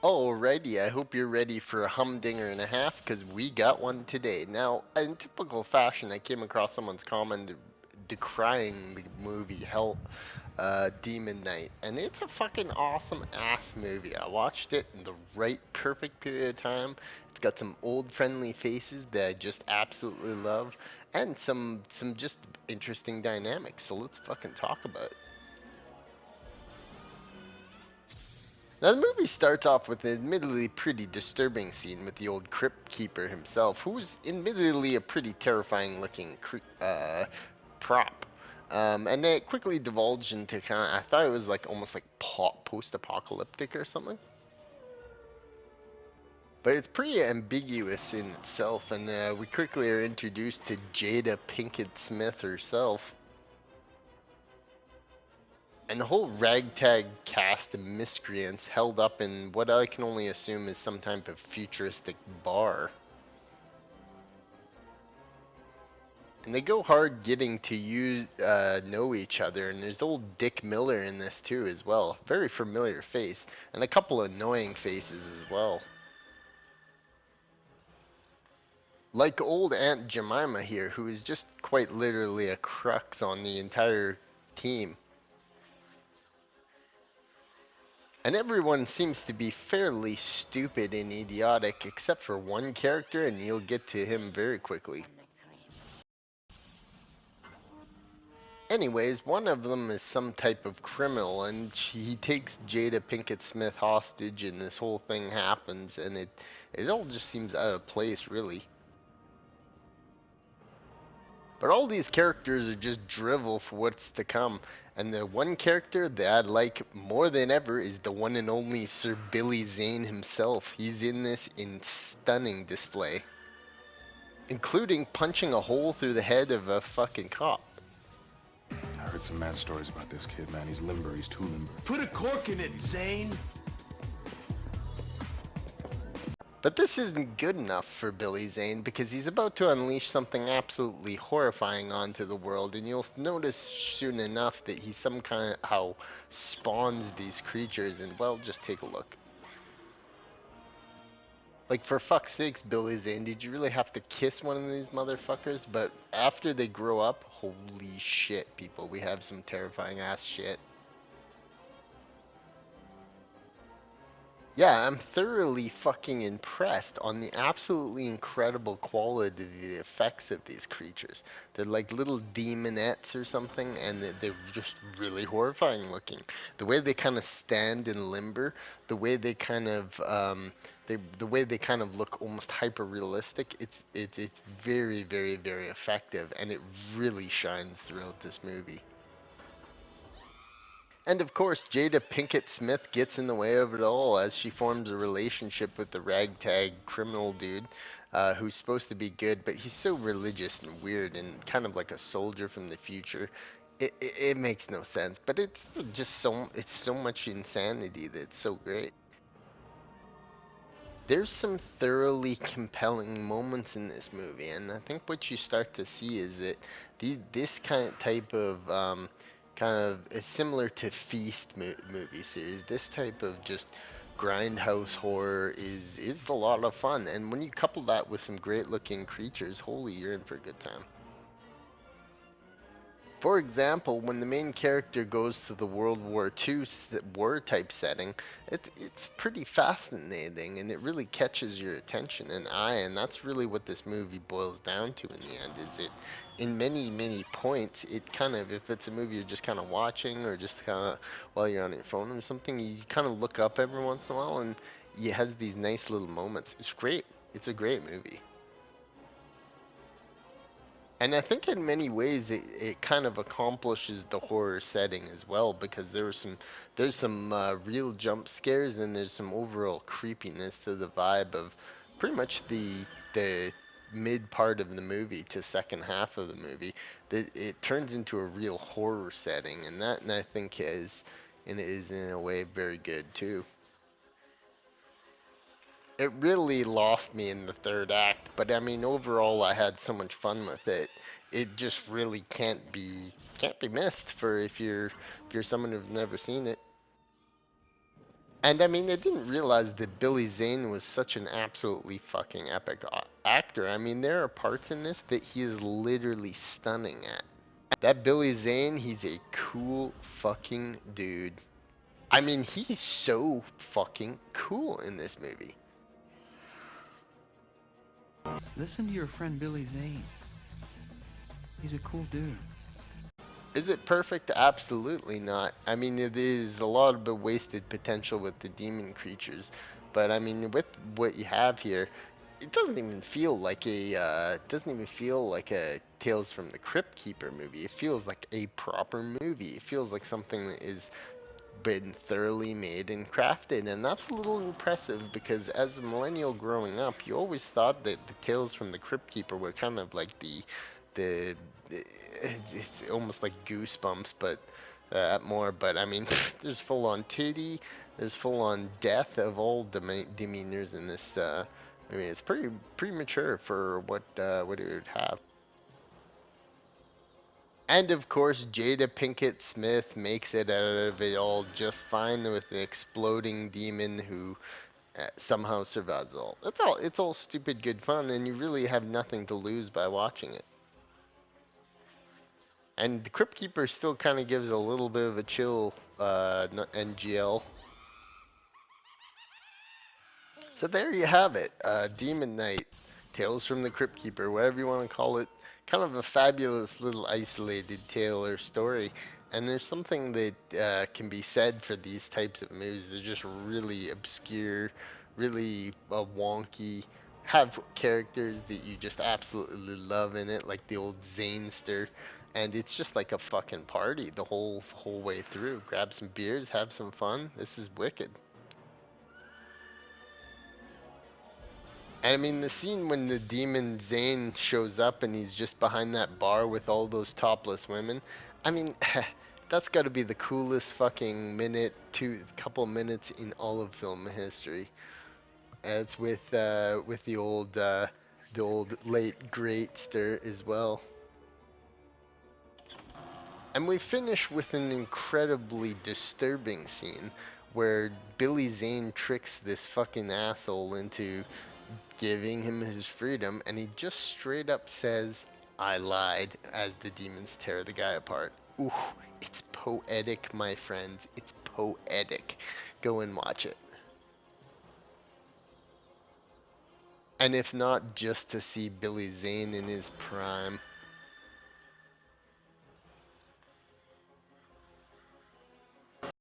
Alrighty, I hope you're ready for a humdinger and a half, because we got one today. Now, in typical fashion, I came across someone's comment decrying the movie Hell, Demon Knight, and it's a fucking awesome ass movie. I watched it in the right perfect period of time. It's got some old friendly faces that I just absolutely love, and some just interesting dynamics. So let's fucking talk about it. Now, the movie starts off with an admittedly pretty disturbing scene with the old crypt keeper himself, who's admittedly a pretty terrifying looking prop. And then it quickly divulged into kind of, I thought it was like almost like post apocalyptic or something. But it's pretty ambiguous in itself, and we quickly are introduced to Jada Pinkett Smith herself. And the whole ragtag cast of miscreants held up in what I can only assume is some type of futuristic bar. And they go hard getting to know each other, and there's old Dick Miller in this too as well. Very familiar face, and a couple annoying faces as well. Like old Aunt Jemima here, who is just quite literally a crux on the entire team. And everyone seems to be fairly stupid and idiotic, except for one character, and you'll get to him very quickly. Anyways, one of them is some type of criminal, and he takes Jada Pinkett Smith hostage, and this whole thing happens, and it all just seems out of place, really. But all these characters are just drivel for what's to come, and the one character that I like more than ever is the one and only Sir Billy Zane himself. He's in this in stunning display, including punching a hole through the head of a fucking cop. I heard some mad stories about this kid, man. He's limber. He's too limber. Put a cork in it, Zane. But this isn't good enough for Billy Zane, because he's about to unleash something absolutely horrifying onto the world, and you'll notice soon enough that he somehow spawns these creatures, and well, just take a look. Like, for fuck's sakes, Billy Zane, did you really have to kiss one of these motherfuckers? But after they grow up, holy shit, people, we have some terrifying ass shit. Yeah, I'm thoroughly fucking impressed on the absolutely incredible quality of the effects of these creatures. They're like little demonettes or something, and they're just really horrifying looking. The way they kind of stand in limber, the way they kind of the way they kind of look almost hyper realistic. It's very very very effective, and it really shines throughout this movie. And of course, Jada Pinkett Smith gets in the way of it all as she forms a relationship with the ragtag criminal dude, who's supposed to be good, but he's so religious and weird and kind of like a soldier from the future. It makes no sense, but it's just it's so much insanity that it's so great. There's some thoroughly compelling moments in this movie, and I think what you start to see is that this kind of type of kind of is similar to movie series. This type of just grindhouse horror is a lot of fun, and when you couple that with some great looking creatures, holy, you're in for a good time. For example, when the main character goes to the World War II war type setting, it's pretty fascinating, and it really catches your attention and eye, and that's really what this movie boils down to in the end. Is it in many points, it kind of, if it's a movie you're just kind of watching or just kind of while you're on your phone or something, you kind of look up every once in a while, and you have these nice little moments. It's great. It's a great movie. And I think in many ways it kind of accomplishes the horror setting as well, because there's some real jump scares, and there's some overall creepiness to the vibe of pretty much the mid part of the movie to second half of the movie. That it turns into a real horror setting, and that, and I think is in a way very good too. It really lost me in the third act, but I mean overall I had so much fun with it. It just really can't be missed for if you're someone who's never seen it. And I mean, I didn't realize that Billy Zane was such an absolutely fucking epic actor. I mean, there are parts in this that he is literally stunning at. That Billy Zane, he's a cool fucking dude. I mean, he's so fucking cool in this movie. Listen to your friend Billy Zane. He's a cool dude. Is it perfect? Absolutely not. I mean, it is a lot of wasted potential with the demon creatures, but I mean, with what you have here, it doesn't even feel like it doesn't even feel like a Tales from the Crypt Keeper movie. It feels like a proper movie. It feels like something that is been thoroughly made and crafted, and that's a little impressive because as a millennial growing up, you always thought that the Tales from the Crypt Keeper were kind of like the it's almost like Goosebumps, but more. But I mean, there's full on titty, there's full on death of all demeanors in this. I mean, it's pretty premature for what it would have. And of course, Jada Pinkett Smith makes it out of it all just fine with an exploding demon who somehow survives all. That's all. It's all stupid good fun, and you really have nothing to lose by watching it. And the Crypt Keeper still kind of gives a little bit of a chill NGL. So there you have it. Demon Knight, Tales from the Crypt Keeper, whatever you want to call it. Kind of a fabulous little isolated tale or story. And there's something that can be said for these types of movies. They're just really obscure, really wonky, have characters that you just absolutely love in it, like the old Zanester. And it's just like a fucking party the whole way through. Grab some beers, have some fun. This is wicked. And I mean, the scene when the demon Zane shows up and he's just behind that bar with all those topless women, I mean, that's got to be the coolest fucking couple minutes in all of film history. It's with the old late greatster as well. And we finish with an incredibly disturbing scene where Billy Zane tricks this fucking asshole into giving him his freedom, and he just straight up says, I lied, as the demons tear the guy apart. Ooh, it's poetic, my friends. It's poetic. Go and watch it. And if not, just to see Billy Zane in his prime.